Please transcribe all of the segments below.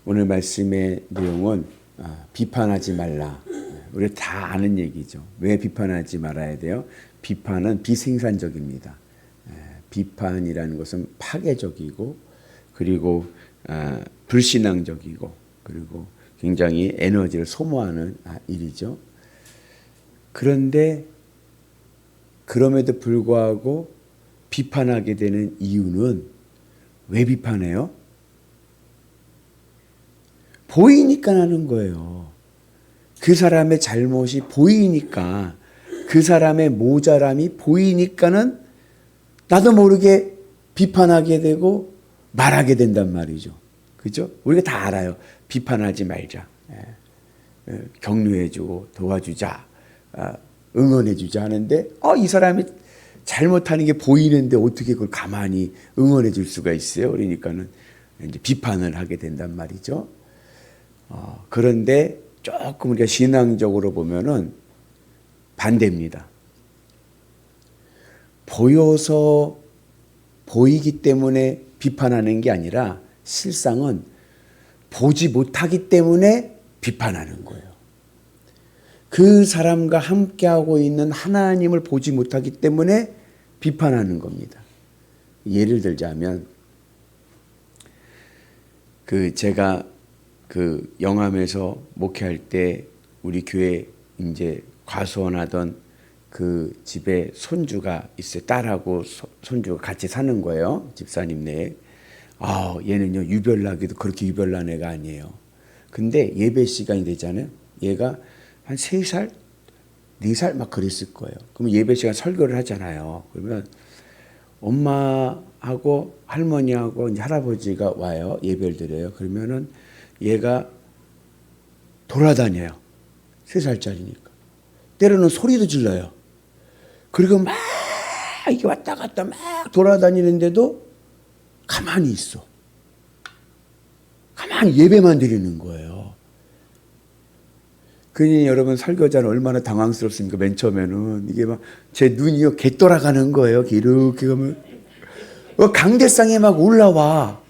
오늘 말씀의 내용은 비판하지 말라. 우리가 다 아는 얘기죠. 왜 비판하지 말아야 돼요? 비판은 비생산적입니다. 비판이라는 것은 파괴적이고 그리고 불신앙적이고 그리고 굉장히 에너지를 소모하는 일이죠. 그런데 그럼에도 불구하고 비판하게 되는 이유는 왜 비판해요? 보이니까 하는 거예요. 그 사람의 잘못이 보이니까, 그 사람의 모자람이 보이니까는 나도 모르게 비판하게 되고 말하게 된단 말이죠. 그죠? 우리가 다 알아요. 비판하지 말자. 격려해주고 도와주자. 응원해주자 하는데 이 사람이 잘못하는 게 보이는데 어떻게 그걸 가만히 응원해 줄 수가 있어요? 그러니까는 이제 비판을 하게 된단 말이죠. 그런데 조금 우리가 신앙적으로 보면은 반대입니다. 보여서 보이기 때문에 비판하는 게 아니라 실상은 보지 못하기 때문에 비판하는 거예요. 그 사람과 함께하고 있는 하나님을 보지 못하기 때문에 비판하는 겁니다. 예를 들자면 제가 영암에서 목회할 때 우리 교회 이제 과수원하던 그 집에 손주가 있어요. 딸하고 손주가 같이 사는 거예요. 집사님 내에. 얘는요 유별나기도 그렇게 유별난 애가 아니에요. 근데 예배 시간이 되잖아요. 얘가 한 3살, 4살 막 그랬을 거예요. 그러면 예배 시간 설교를 하잖아요. 그러면 엄마하고 할머니하고 이제 할아버지가 와요. 예배를 드려요. 그러면은 얘가 돌아다녀요. 3살짜리니까. 때로는 소리도 질러요. 그리고 막 이게 왔다 갔다 막 돌아다니는데도 가만히 있어. 가만히 예배만 드리는 거예요. 그러니 여러분 설교자는 얼마나 당황스럽습니까? 맨 처음에는 이게 막 제 눈이요 개 돌아가는 거예요. 이렇게 가면 강대상에 막 올라와.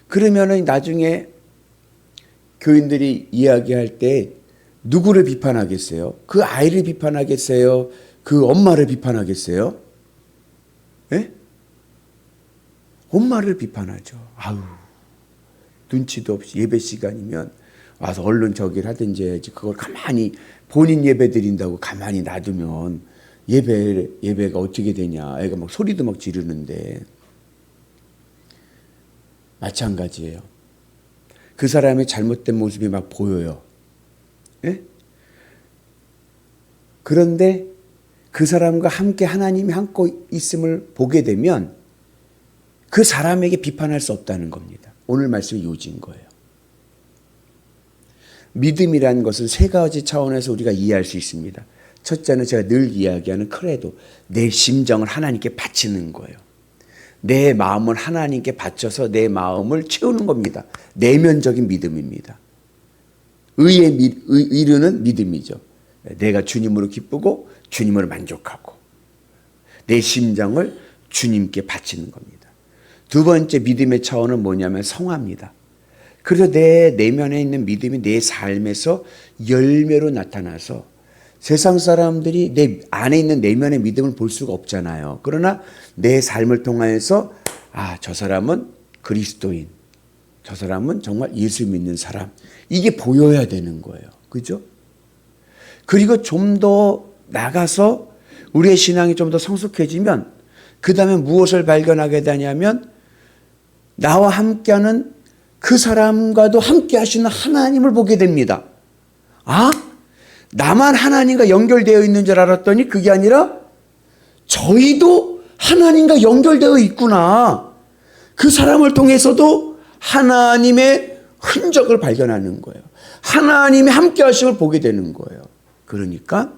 그러면은 나중에 교인들이 이야기할 때 누구를 비판하겠어요? 그 아이를 비판하겠어요? 그 엄마를 비판하겠어요? 예? 엄마를 비판하죠. 눈치도 없이 예배 시간이면 와서 얼른 저기를 하든지 해야지. 그걸 가만히 본인 예배 드린다고 가만히 놔두면 예배가 어떻게 되냐. 애가 막 소리도 막 지르는데. 마찬가지예요. 그 사람의 잘못된 모습이 막 보여요. 예? 그런데 그 사람과 함께 하나님이 함께 있음을 보게 되면 그 사람에게 비판할 수 없다는 겁니다. 오늘 말씀이 요지인 거예요. 믿음이라는 것은 3가지 차원에서 우리가 이해할 수 있습니다. 첫째는 제가 늘 이야기하는 크레도, 내 심정을 하나님께 바치는 거예요. 내 마음을 하나님께 바쳐서 내 마음을 채우는 겁니다. 내면적인 믿음입니다. 의르는 믿음이죠. 내가 주님으로 기쁘고 주님으로 만족하고 내 심정을 주님께 바치는 겁니다. 두 번째 믿음의 차원은 뭐냐면 성화입니다. 그래서 내 내면에 있는 믿음이 내 삶에서 열매로 나타나서 세상 사람들이 내 안에 있는 내면의 믿음을 볼 수가 없잖아요. 그러나 내 삶을 통해서 저 사람은 그리스도인, 저 사람은 정말 예수 믿는 사람, 이게 보여야 되는 거예요. 그죠? 그리고 좀 더 나가서 우리의 신앙이 좀 더 성숙해지면 그 다음에 무엇을 발견하게 되냐면 나와 함께하는 그 사람과도 함께 하시는 하나님을 보게 됩니다. 나만 하나님과 연결되어 있는 줄 알았더니 그게 아니라 저희도 하나님과 연결되어 있구나. 그 사람을 통해서도 하나님의 흔적을 발견하는 거예요. 하나님의 함께 하심을 보게 되는 거예요. 그러니까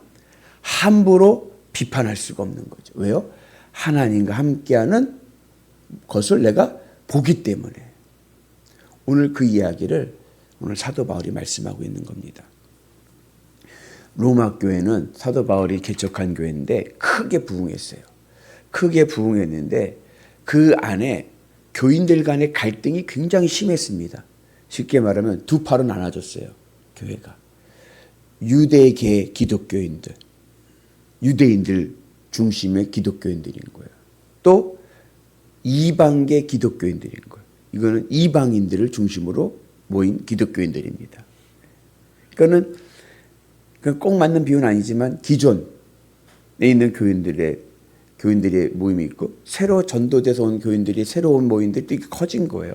함부로 비판할 수가 없는 거죠. 왜요? 하나님과 함께하는 것을 내가 보기 때문에. 오늘 그 이야기를 오늘 사도 바울이 말씀하고 있는 겁니다. 로마 교회는 사도 바울이 개척한 교회인데 크게 부흥했어요. 크게 부흥했는데 그 안에 교인들 간의 갈등이 굉장히 심했습니다. 쉽게 말하면 두 파로 나눠졌어요. 교회가. 유대계 기독교인들, 유대인들 중심의 기독교인들인 거예요. 또 이방계 기독교인들인 거예요. 이거는 이방인들을 중심으로 모인 기독교인들입니다. 그러니까는 꼭 맞는 비유는 아니지만 기존에 있는 교인들의 모임이 있고 새로 전도돼서 온 교인들이 새로운 모임들이 커진 거예요.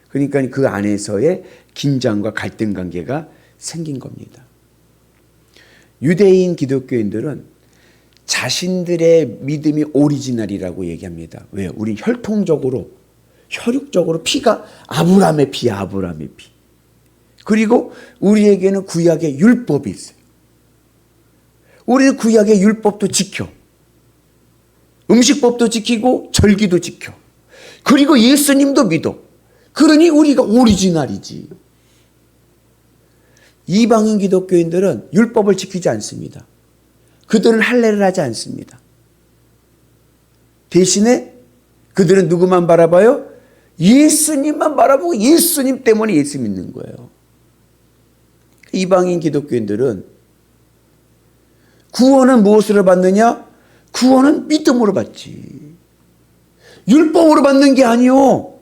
그러니까 그 안에서의 긴장과 갈등 관계가 생긴 겁니다. 유대인 기독교인들은 자신들의 믿음이 오리지널이라고 얘기합니다. 왜요? 우리 혈통적으로, 혈육적으로 피가 아브라함의 피야, 아브라함의 피. 그리고 우리에게는 구약의 율법이 있어요. 우리는 구약의 율법도 지켜. 음식법도 지키고 절기도 지켜. 그리고 예수님도 믿어. 그러니 우리가 오리지널이지. 이방인 기독교인들은 율법을 지키지 않습니다. 그들은 할례를 하지 않습니다. 대신에 그들은 누구만 바라봐요? 예수님만 바라보고 예수님 때문에 예수 믿는 거예요. 이방인 기독교인들은 구원은 무엇으로 받느냐? 구원은 믿음으로 받지. 율법으로 받는 게 아니요.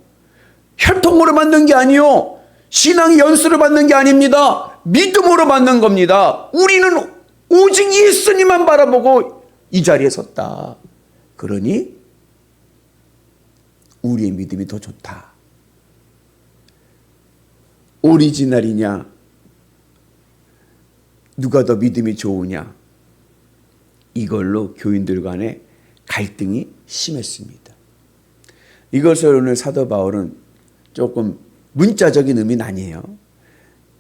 혈통으로 받는 게 아니요. 신앙의 연수로 받는 게 아닙니다. 믿음으로 받는 겁니다. 우리는 오직 예수님만 바라보고 이 자리에 섰다. 그러니 우리의 믿음이 더 좋다. 오리지널이냐? 누가 더 믿음이 좋으냐? 이걸로 교인들 간의 갈등이 심했습니다. 이것을 오늘 사도 바울은 조금 문자적인 의미는 아니에요.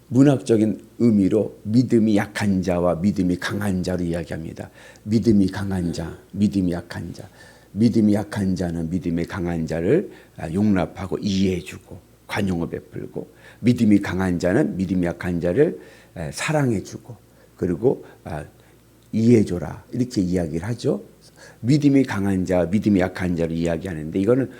문학적인 의미로 믿음이 약한 자와 믿음이 강한 자로 이야기합니다. 믿음이 강한 자, 믿음이 약한 자. 믿음이 약한 자는 믿음이 강한 자를 용납하고 이해해주고 관용을 베풀고, 믿음이 강한 자는 믿음이 약한 자를 사랑해주고 그리고 이해해줘라, 이렇게 이야기를 하죠. 믿음이 강한 자, 믿음이 약한 자를 이야기하는데 이거는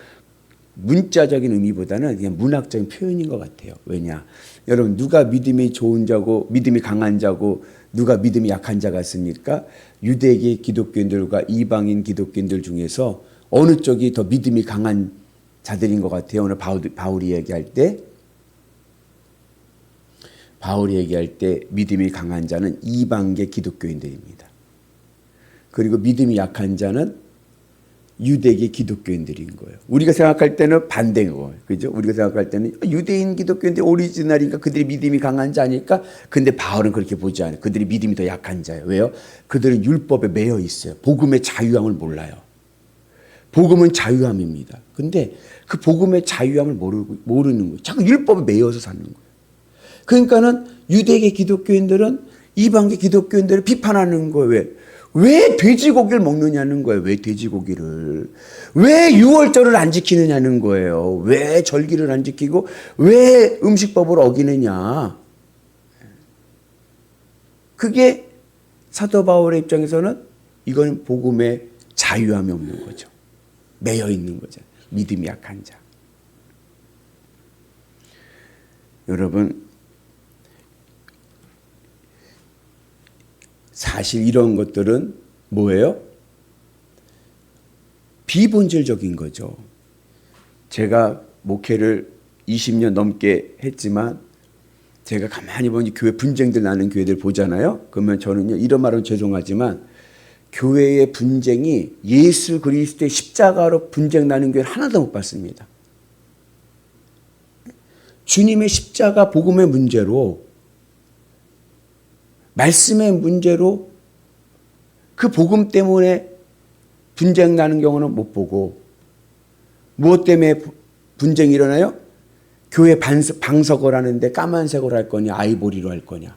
문자적인 의미보다는 그냥 문학적인 표현인 것 같아요. 왜냐? 여러분, 누가 믿음이 좋은 자고 믿음이 강한 자고 누가 믿음이 약한 자가 있습니까? 유대계 기독교인들과 이방인 기독교인들 중에서 어느 쪽이 더 믿음이 강한 자들인 것 같아요? 오늘 바울이 얘기할 때 믿음이 강한 자는 이방계 기독교인들입니다. 그리고 믿음이 약한 자는 유대계 기독교인들인 거예요. 우리가 생각할 때는 반대인 거예요. 그죠? 우리가 생각할 때는 유대인 기독교인들 오리지널인가, 그들이 믿음이 강한 자니까. 근데 바울은 그렇게 보지 않아요. 그들이 믿음이 더 약한 자예요. 왜요? 그들은 율법에 매여 있어요. 복음의 자유함을 몰라요. 복음은 자유함입니다. 근데 그 복음의 자유함을 모르는 거예요. 자꾸 율법에 매여서 사는 거예요. 그러니까는 유대계 기독교인들은 이방계 기독교인들을 비판하는 거예요. 왜 돼지고기를 먹느냐는 거예요. 왜 돼지고기를. 왜 유월절을 안 지키느냐는 거예요. 왜 절기를 안 지키고 왜 음식법을 어기느냐. 그게 사도 바울의 입장에서는 이건 복음의 자유함이 없는 거죠. 매여 있는 거죠. 믿음이 약한 자. 여러분, 사실 이런 것들은 뭐예요? 비본질적인 거죠. 제가 목회를 20년 넘게 했지만 제가 가만히 보니 교회 분쟁들 나는 교회들 보잖아요. 그러면 저는요, 이런 말은 죄송하지만 교회의 분쟁이 예수 그리스도의 십자가로 분쟁 나는 교회를 하나도 못 봤습니다. 주님의 십자가 복음의 문제로, 말씀의 문제로 그 복음 때문에 분쟁 나는 경우는 못 보고, 무엇 때문에 분쟁이 일어나요? 교회 방석을 하는데 까만색으로 할 거냐, 아이보리로 할 거냐.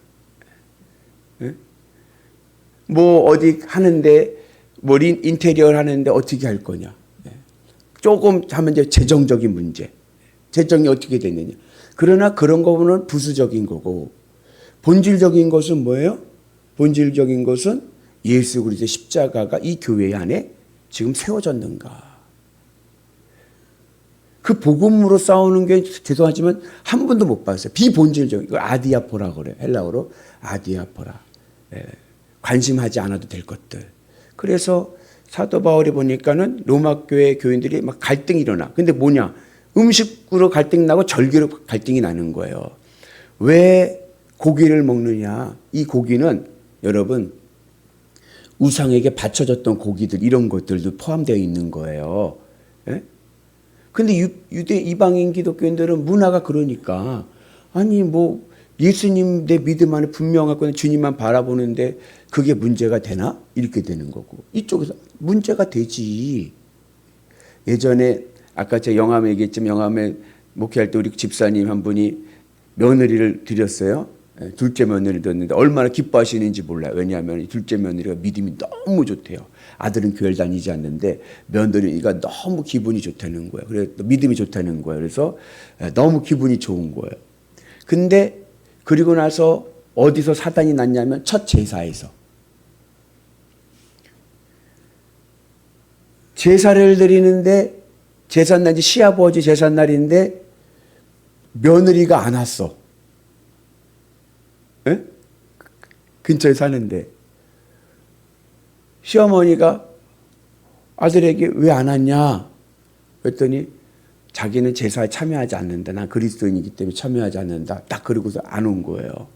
뭐 어디 하는데, 뭐 인테리어를 하는데 어떻게 할 거냐. 조금 하면 이제 재정적인 문제. 재정이 어떻게 됐느냐. 그러나 그런 거는 부수적인 거고, 본질적인 것은 뭐예요? 본질적인 것은 예수 그리스도의 십자가가 이 교회 안에 지금 세워졌는가. 그 복음으로 싸우는 게 죄송하지만 한 번도 못 봤어요. 비본질적. 이걸 아디아포라 그래요. 헬라어로 아디아포라. 예. 관심하지 않아도 될 것들. 그래서 사도 바울이 보니까는 로마 교회 교인들이 막 갈등이 일어나. 근데 뭐냐? 음식으로 갈등 나고 절기로 갈등이 나는 거예요. 왜 고기를 먹느냐? 이 고기는 여러분 우상에게 바쳐졌던 고기들 이런 것들도 포함되어 있는 거예요. 예? 근데 유대 이방인 기독교인들은 문화가 그러니까 아니 뭐 예수님 내 믿음 안에 분명하거나 주님만 바라보는데 그게 문제가 되나? 이렇게 되는 거고 이쪽에서 문제가 되지. 예전에 아까 제가 영암에 얘기했지만 영암에 목회할 때 우리 집사님 한 분이 며느리를 드렸어요. 둘째 며느리를 드렸는데 얼마나 기뻐하시는지 몰라요. 왜냐하면 둘째 며느리가 믿음이 너무 좋대요. 아들은 교회를 다니지 않는데 며느리가 너무 기분이 좋다는 거예요. 그래서 믿음이 좋다는 거예요. 그래서 너무 기분이 좋은 거예요. 근데 그리고 나서 어디서 사단이 났냐면 첫 제사에서. 제사를 드리는데 제삿날이 시아버지 제삿날인데 며느리가 안 왔어. 에? 근처에 사는데 시어머니가 아들에게 왜 안 왔냐? 그랬더니 자기는 제사에 참여하지 않는다. 난 그리스도인이기 때문에 참여하지 않는다. 딱 그러고서 안 온 거예요.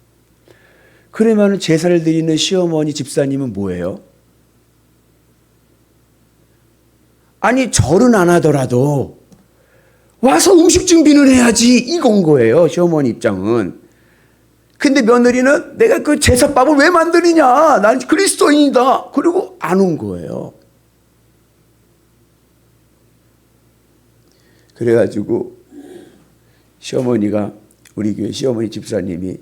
그러면 제사를 드리는 시어머니 집사님은 뭐예요? 아니 절은 안 하더라도 와서 음식 준비는 해야지 이건 거예요. 시어머니 입장은. 근데 며느리는 내가 그 제사밥을 왜 만드느냐. 난 그리스도인이다. 그리고 안 온 거예요. 그래가지고 시어머니가 우리 교회 시어머니 집사님이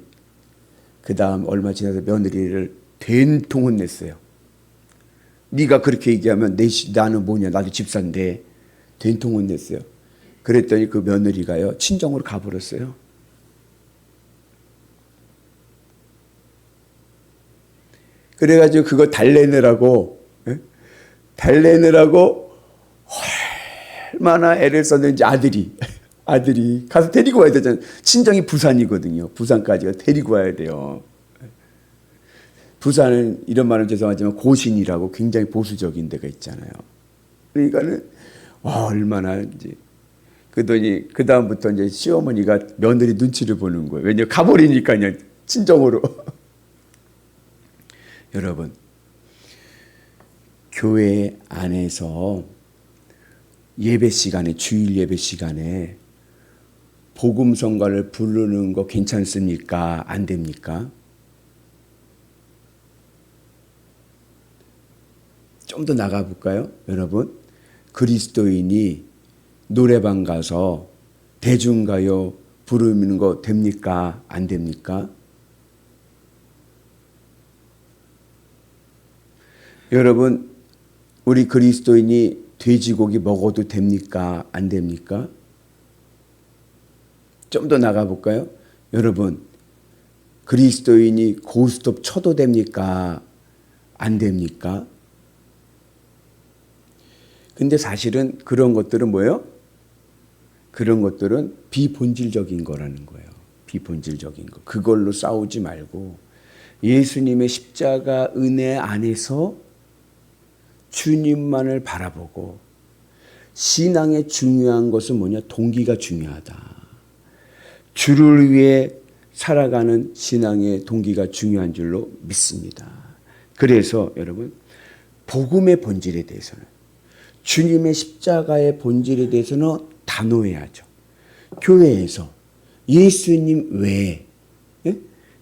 그 다음 얼마 지나서 며느리를 된통 혼냈어요. 네가 그렇게 얘기하면 나는 뭐냐. 나도 집사인데 된통 혼냈어요. 그랬더니 그 며느리가요 친정으로 가버렸어요. 그래가지고 그거 달래느라고 얼마나 애를 썼는지 아들이 가서 데리고 와야 되잖아요. 친정이 부산이거든요. 부산까지 데리고 와야 돼요. 부산은 이런 말은 죄송하지만 고신이라고 굉장히 보수적인 데가 있잖아요. 그러니까는 얼마나 이제 그러더니 그 다음부터 이제 시어머니가 며느리 눈치를 보는 거예요. 왜냐 가버리니까 그냥 친정으로. 여러분 교회 안에서 예배 시간에 주일 예배 시간에 복음성가를 부르는 거 괜찮습니까? 안 됩니까? 좀 더 나가 볼까요? 여러분 그리스도인이 노래방 가서 대중가요 부르는 거 됩니까? 안 됩니까? 여러분 우리 그리스도인이 돼지고기 먹어도 됩니까? 안 됩니까? 좀 더 나가 볼까요? 여러분 그리스도인이 고스톱 쳐도 됩니까? 안 됩니까? 근데 사실은 그런 것들은 뭐예요? 그런 것들은 비본질적인 거라는 거예요. 비본질적인 거. 그걸로 싸우지 말고 예수님의 십자가 은혜 안에서 주님만을 바라보고 신앙의 중요한 것은 뭐냐? 동기가 중요하다. 주를 위해 살아가는 신앙의 동기가 중요한 줄로 믿습니다. 그래서 여러분 복음의 본질에 대해서는 주님의 십자가의 본질에 대해서는 단호해야죠. 교회에서 예수님 외에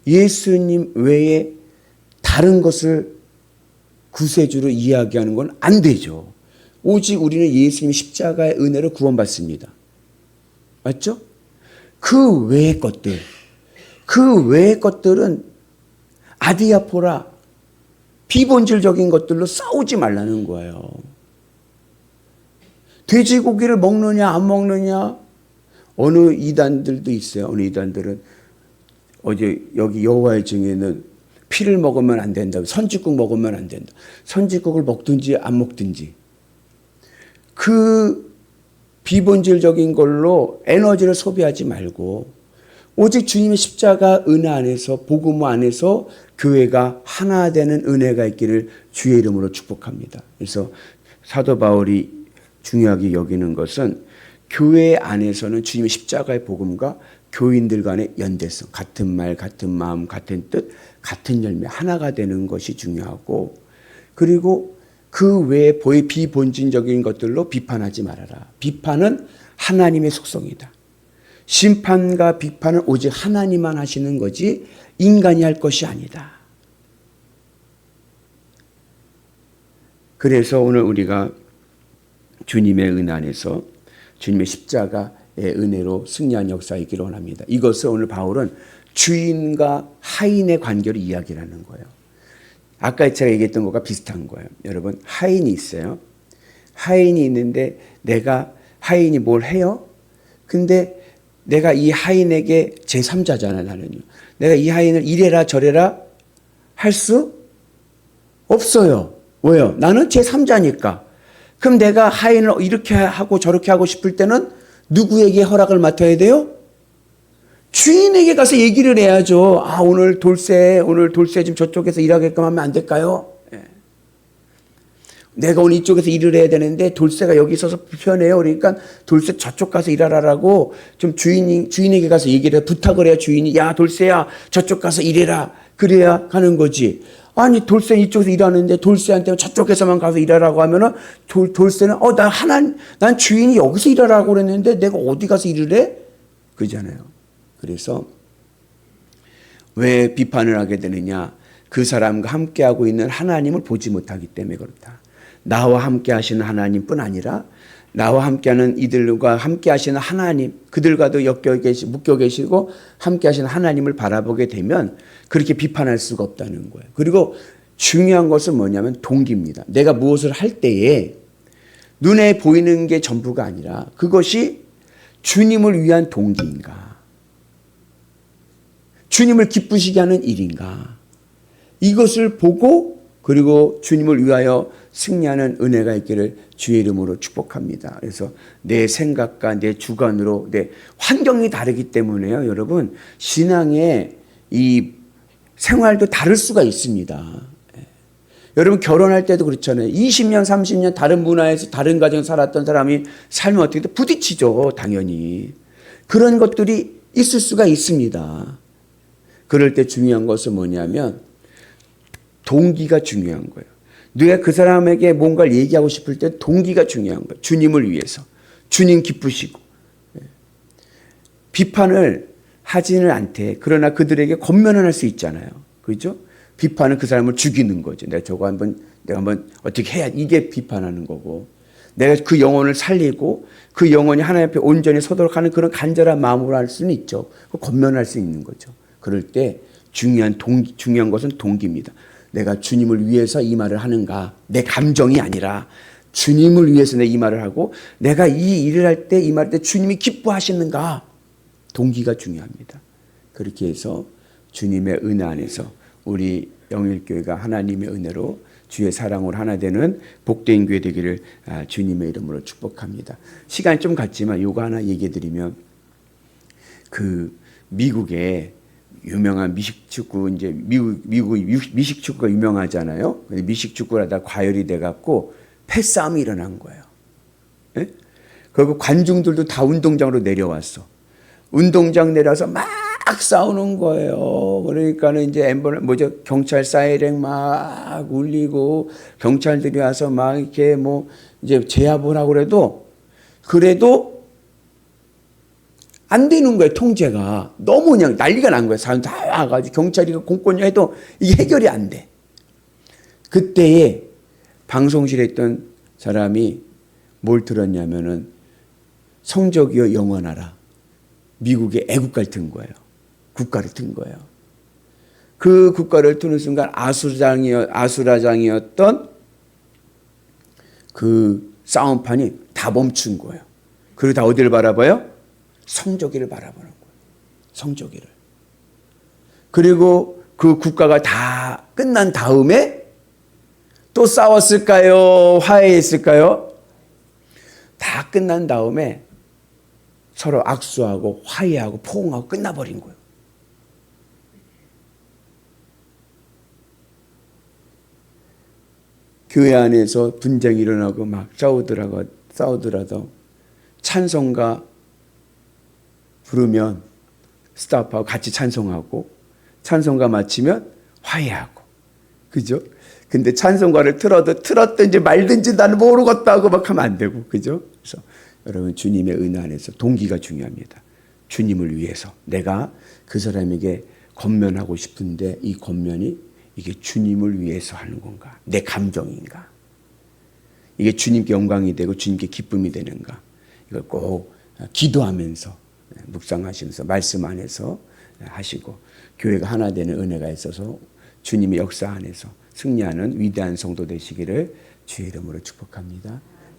예수님 외에 다른 것을 구세주로 이야기하는 건 안 되죠. 오직 우리는 예수님 십자가의 은혜로 구원받습니다. 맞죠? 그 외의 것들은 아디아포라 비본질적인 것들로 싸우지 말라는 거예요. 돼지고기를 먹느냐 안 먹느냐 어느 이단들도 있어요. 어느 이단들은 어제 여기 여호와의 증인은 피를 먹으면 안 된다. 선지국 먹으면 안 된다. 선지국을 먹든지 안 먹든지 그 비본질적인 걸로 에너지를 소비하지 말고 오직 주님의 십자가 은혜 안에서 복음 안에서 교회가 하나 되는 은혜가 있기를 주의 이름으로 축복합니다. 그래서 사도 바울이 중요하게 여기는 것은 교회 안에서는 주님의 십자가의 복음과 교인들 간의 연대성, 같은 말, 같은 마음, 같은 뜻, 같은 열매 하나가 되는 것이 중요하고, 그리고 그 외에 비본질적인 것들로 비판하지 말아라. 비판은 하나님의 속성이다. 심판과 비판은 오직 하나님만 하시는 거지 인간이 할 것이 아니다. 그래서 오늘 우리가 주님의 은혜 안에서 주님의 십자가의 은혜로 승리한 역사가 있기를 원합니다. 이것을 오늘 바울은 주인과 하인의 관계로 이야기를 하는 거예요. 아까 제가 얘기했던 것과 비슷한 거예요. 여러분, 하인이 있어요. 하인이 있는데 내가 하인이 뭘 해요? 근데 내가 이 하인에게 제3자잖아요, 나는요. 내가 이 하인을 이래라 저래라 할 수 없어요. 왜요? 나는 제3자니까. 그럼 내가 하인을 이렇게 하고 저렇게 하고 싶을 때는 누구에게 허락을 맡아야 돼요? 주인에게 가서 얘기를 해야죠. 아, 오늘 돌쇠 좀 저쪽에서 일하게끔 하면 안 될까요? 예. 내가 오늘 이쪽에서 일을 해야 되는데 돌쇠가 여기 있어서 불편해요. 그러니까 돌쇠 저쪽 가서 일하라고 좀 주인에게 가서 얘기를 해. 부탁을 해야 주인이, 야, 돌쇠야, 저쪽 가서 일해라. 그래야 하는 거지. 아니, 돌쇠는 이쪽에서 일하는데 돌쇠한테 저쪽에서만 가서 일하라고 하면은 돌쇠는 난 주인이 여기서 일하라고 그랬는데 내가 어디 가서 일을 해? 그러잖아요. 그래서 왜 비판을 하게 되느냐? 그 사람과 함께하고 있는 하나님을 보지 못하기 때문에 그렇다. 나와 함께 하시는 하나님뿐 아니라 나와 함께하는 이들과 함께 하시는 하나님, 그들과도 묶여 계시고 함께 하시는 하나님을 바라보게 되면 그렇게 비판할 수가 없다는 거예요. 그리고 중요한 것은 뭐냐면 동기입니다. 내가 무엇을 할 때에 눈에 보이는 게 전부가 아니라 그것이 주님을 위한 동기인가? 주님을 기쁘시게 하는 일인가? 이것을 보고 그리고 주님을 위하여 승리하는 은혜가 있기를 주의 이름으로 축복합니다. 그래서 내 생각과 내 주관으로 내 환경이 다르기 때문에요. 여러분, 신앙의 이 생활도 다를 수가 있습니다. 여러분, 결혼할 때도 그렇잖아요. 20년, 30년 다른 문화에서 다른 가정 살았던 사람이 살면 어떻게 돼? 부딪히죠, 당연히. 그런 것들이 있을 수가 있습니다. 그럴 때 중요한 것은 뭐냐면 동기가 중요한 거예요. 내가 그 사람에게 뭔가를 얘기하고 싶을 때 동기가 중요한 거예요. 주님을 위해서. 주님 기쁘시고. 비판을 하지는 않대. 그러나 그들에게 권면을 할 수 있잖아요. 그렇죠? 비판은 그 사람을 죽이는 거죠. 내가 한번 어떻게 해야, 이게 비판하는 거고. 내가 그 영혼을 살리고 그 영혼이 하나님 앞에 온전히 서도록 하는 그런 간절한 마음으로 할 수는 있죠. 권면할 수 있는 거죠. 그럴 때 중요한 것은 동기입니다. 내가 주님을 위해서 이 말을 하는가? 내 감정이 아니라 주님을 위해서 내 이 말을 하고 내가 이 일을 할 때 이 말할 때 주님이 기뻐하시는가? 동기가 중요합니다. 그렇게 해서 주님의 은혜 안에서 우리 영일교회가 하나님의 은혜로 주의 사랑으로 하나 되는 복된 교회 되기를 주님의 이름으로 축복합니다. 시간이 좀 갔지만 요거 하나 얘기해 드리면, 그 미국의 유명한 미식축구, 이제 미국 미식축구가 유명하잖아요. 근데 미식축구를 하다 과열이 돼갖고 패싸움이 일어난 거예요. 예? 그리고 관중들도 다 운동장으로 내려왔어. 운동장 내려서 막 싸우는 거예요. 그러니까는 이제 경찰 사이렌 막 울리고 경찰들이 와서 막 이렇게 이제 제압을 하고 그래도 안 되는 거예요. 통제가 너무 그냥 난리가 난 거예요. 사람 다 와가지고 경찰이 공권력 해도 이게 해결이 안 돼. 그때에 방송실에 있던 사람이 뭘 들었냐면은 성적이여 영원하라. 미국의 애국가를 튼 거예요. 국가를 튼 거예요. 그 국가를 트는 순간 아수라장이었던 그 싸움판이 다 멈춘 거예요. 그리고 다 어디를 바라봐요? 성조기를 바라보는 거예요. 성조기를. 그리고 그 국가가 다 끝난 다음에 또 싸웠을까요? 화해했을까요? 다 끝난 다음에 서로 악수하고 화해하고 포옹하고 끝나버린 거예요. 교회 안에서 분쟁이 일어나고 막 싸우더라도 찬송가 부르면 스탑하고 같이 찬송하고 찬송가 마치면 화해하고, 그죠? 근데 찬송가를 틀었든지 말든지 나는 모르겠다 하고 막 하면 안 되고, 그죠? 그래서 여러분, 주님의 은혜 안에서 동기가 중요합니다. 주님을 위해서 내가 그 사람에게 권면하고 싶은데 이 권면이 이게 주님을 위해서 하는 건가? 내 감정인가? 이게 주님께 영광이 되고 주님께 기쁨이 되는가? 이걸 꼭 기도하면서 묵상하시면서 말씀 안에서 하시고, 교회가 하나 되는 은혜가 있어서 주님의 역사 안에서 승리하는 위대한 성도 되시기를 주의 이름으로 축복합니다.